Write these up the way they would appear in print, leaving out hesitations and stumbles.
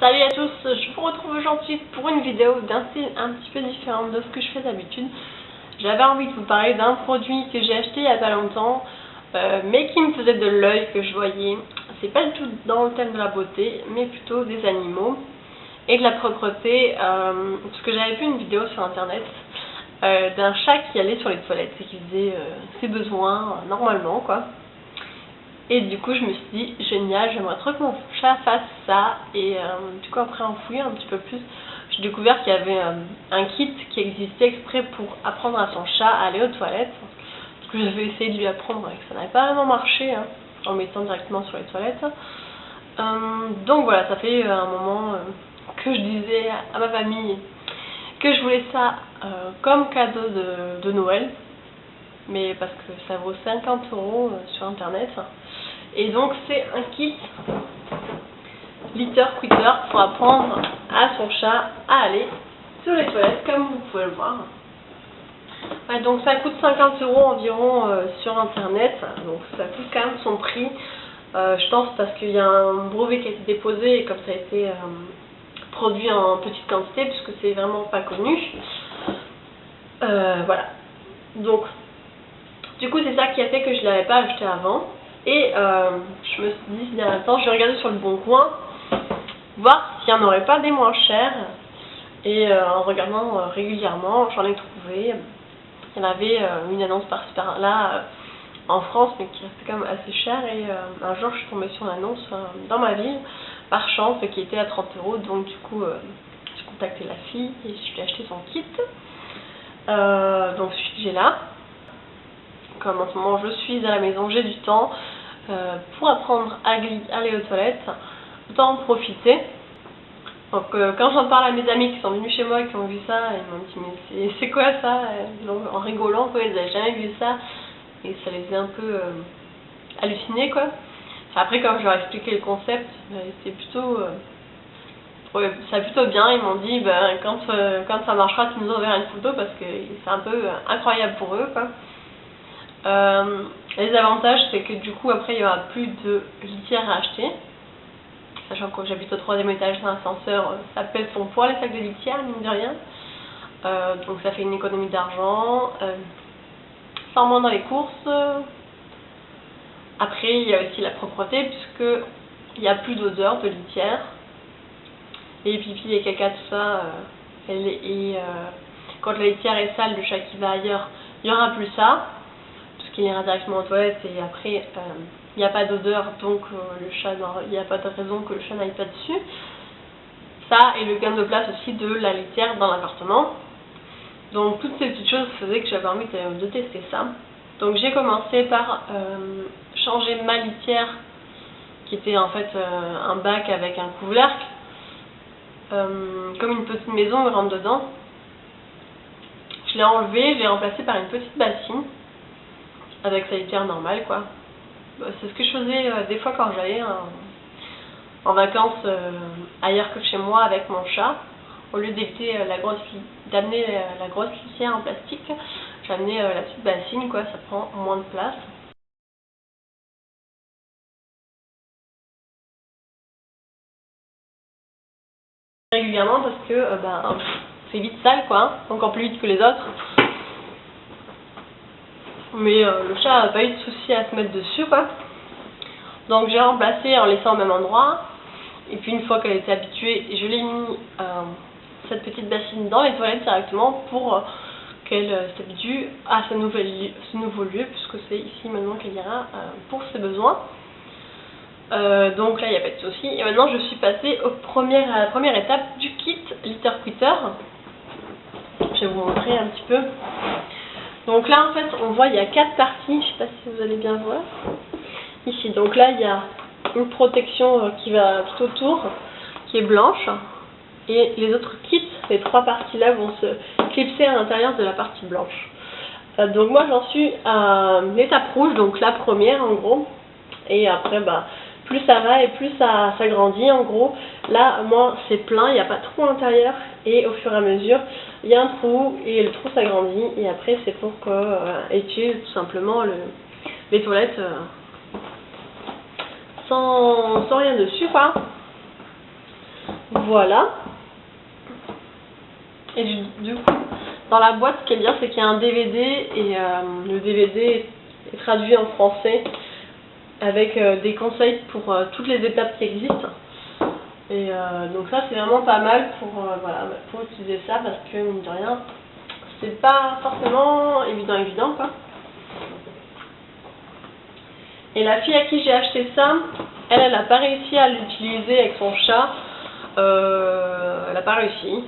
Salut à tous, je vous retrouve aujourd'hui pour une vidéo d'un style un petit peu différent de ce que je fais d'habitude. J'avais envie de vous parler d'un produit que j'ai acheté il y a pas longtemps, mais qui me faisait de l'œil, que je voyais. C'est pas du tout dans le thème de la beauté, mais plutôt des animaux et de la propreté, parce que j'avais vu une vidéo sur internet d'un chat qui allait sur les toilettes et qui faisait ses besoins normalement quoi. Et du coup je me suis dit génial, j'aimerais trop que mon chat fasse ça. Et du coup après en fouillant un petit peu plus, j'ai découvert qu'il y avait un kit qui existait exprès pour apprendre à son chat à aller aux toilettes. Parce que j'avais essayé de lui apprendre et que ça n'avait pas vraiment marché en mettant directement sur les toilettes. Donc voilà, ça fait un moment que je disais à ma famille que je voulais ça comme cadeau de Noël. Mais parce que ça vaut 50 € sur internet. Et donc c'est un kit Litter Quitter pour apprendre à son chat à aller sur les toilettes, comme vous pouvez le voir. Ouais, donc ça coûte 50 € environ sur internet, donc ça coûte quand même son prix. Je pense parce qu'il y a un brevet qui a été déposé et comme ça a été produit en petite quantité, puisque c'est vraiment pas connu. Voilà. Donc du coup c'est ça qui a fait que je ne l'avais pas acheté avant. Et je me suis dit il y a un temps, je vais regarder sur le Bon Coin, voir s'il n'y en aurait pas des moins chers. Et en regardant régulièrement, j'en ai trouvé. Il y en avait une annonce par-ci par-là en France, mais qui restait quand même assez cher. Et un jour je suis tombée sur l'annonce dans ma ville, par chance, qui était à 30 €. Donc du coup j'ai contacté la fille et je lui ai acheté son kit. Donc celui que j'ai là. Comme en ce moment je suis à la maison, j'ai du temps pour apprendre à aller aux toilettes, autant en profiter. Donc quand j'en parle à mes amis qui sont venus chez moi et qui ont vu ça, ils m'ont dit mais c'est quoi ça? En rigolant quoi, ils n'avaient jamais vu ça et ça les a un peu hallucinés quoi. Après quand je leur ai expliqué le concept, c'est plutôt ça plutôt bien. Ils m'ont dit quand ça marchera tu nous enverras une photo parce que c'est un peu incroyable pour eux quoi. Les avantages c'est que du coup après il n'y aura plus de litière à acheter, sachant que j'habite au 3e étage d'un ascenseur, ça pèse son poids les sacs de litière mine de rien, donc ça fait une économie d'argent, sans moins dans les courses. Après il y a aussi la propreté puisque il n'y a plus d'odeur de litière, les pipis, les caca tout ça, quand la litière est sale, le chat qui va ailleurs, il n'y aura plus ça. Qui ira directement aux toilettes et après il n'y a pas d'odeur, donc le chat, il n'y a pas de raison que le chat n'aille pas dessus. Ça et le gain de place aussi de la litière dans l'appartement. Donc toutes ces petites choses faisaient que j'avais envie de tester ça. Donc j'ai commencé par changer ma litière qui était en fait un bac avec un couvercle, comme une petite maison, on rentre dedans. Je l'ai enlevé, je l'ai remplacé par une petite bassine avec sa litière normale quoi. C'est ce que je faisais des fois quand j'allais en vacances ailleurs que chez moi avec mon chat. Au lieu d'éviter d'amener la grosse litière en plastique, j'amenais la petite bassine quoi, ça prend moins de place. Régulièrement parce que c'est vite sale quoi, encore plus vite que les autres. Mais le chat n'a pas eu de souci à se mettre dessus quoi. Donc j'ai remplacé en laissant au même endroit. Et puis une fois qu'elle était habituée, je l'ai mis cette petite bassine dans les toilettes directement pour qu'elle s'habitue à ce nouveau lieu, puisque c'est ici maintenant qu'elle ira pour ses besoins. Donc là il n'y a pas de souci. Et maintenant je suis passée à la première étape du kit Litter Quitter. Je vais vous montrer un petit peu. Donc là en fait on voit il y a 4 parties, je ne sais pas si vous allez bien voir ici. Donc là il y a une protection qui va tout autour, qui est blanche, et les autres kits, les 3 parties là vont se clipser à l'intérieur de la partie blanche. Donc moi j'en suis à l'étape rouge, donc la première en gros, et après plus ça va et plus ça grandit en gros. Là moi c'est plein, il n'y a pas de trou à l'intérieur et au fur et à mesure il y a un trou et le trou s'agrandit et après c'est pour étudier tout simplement les toilettes sans rien dessus quoi. Voilà. Et du coup, dans la boîte, ce qui est bien, c'est qu'il y a un DVD et le DVD est traduit en français avec des conseils pour toutes les étapes qui existent. Et donc ça, c'est vraiment pas mal voilà, pour utiliser ça parce que, mine de rien, c'est pas forcément évident quoi. Et la fille à qui j'ai acheté ça, elle n'a pas réussi à l'utiliser avec son chat. Elle n'a pas réussi.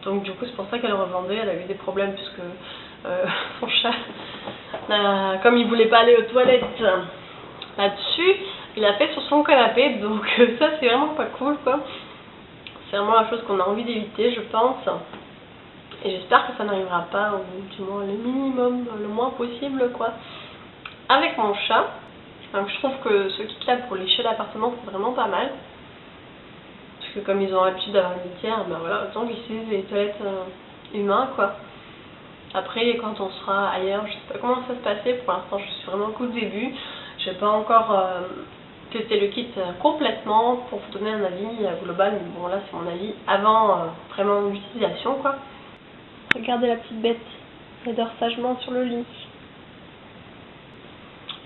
Donc du coup c'est pour ça qu'elle revendait, elle a eu des problèmes puisque son chat, comme il voulait pas aller aux toilettes là-dessus, il a fait sur son canapé, donc ça c'est vraiment pas cool quoi. C'est vraiment la chose qu'on a envie d'éviter je pense. Et j'espère que ça n'arrivera pas, ou du moins le minimum, le moins possible quoi, avec mon chat. Donc je trouve que ce kit là pour lécher l'appartement c'est vraiment pas mal. Parce que comme ils ont l'habitude d'avoir une litière, ben voilà, autant qu'ils utilisent les toilettes humains quoi. Après quand on sera ailleurs, je sais pas comment ça se passer, pour l'instant je suis vraiment qu'au début. J'ai pas encore testé le kit complètement pour vous donner un avis global, mais bon là c'est mon avis avant vraiment l'utilisation quoi. Regardez la petite bête, elle dort sagement sur le lit.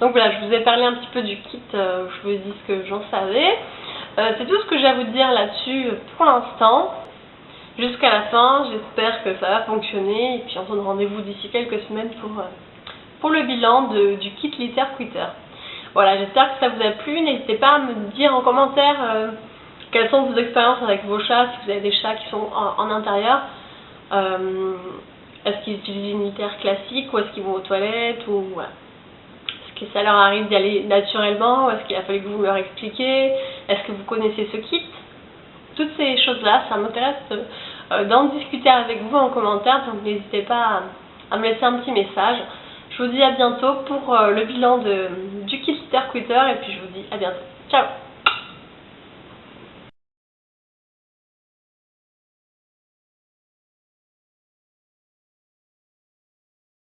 Donc voilà, je vous ai parlé un petit peu du kit, je vous ai dit ce que j'en savais. C'est tout ce que j'ai à vous dire là-dessus pour l'instant. Jusqu'à la fin, j'espère que ça va fonctionner. Et puis on se donne rendez-vous d'ici quelques semaines pour le bilan du kit Litter Quitter. Voilà, j'espère que ça vous a plu. N'hésitez pas à me dire en commentaire quelles sont vos expériences avec vos chats, si vous avez des chats qui sont en intérieur. Est-ce qu'ils utilisent une litière classique ou est-ce qu'ils vont aux toilettes ou voilà. Est-ce que ça leur arrive d'y aller naturellement ou est-ce qu'il a fallu que vous leur expliquiez? Est-ce que vous connaissez ce kit? Toutes ces choses-là, ça m'intéresse d'en discuter avec vous en commentaire, donc n'hésitez pas à me laisser un petit message. Je vous dis à bientôt pour le bilan du kit Litter Quitter et puis je vous dis à bientôt. Ciao!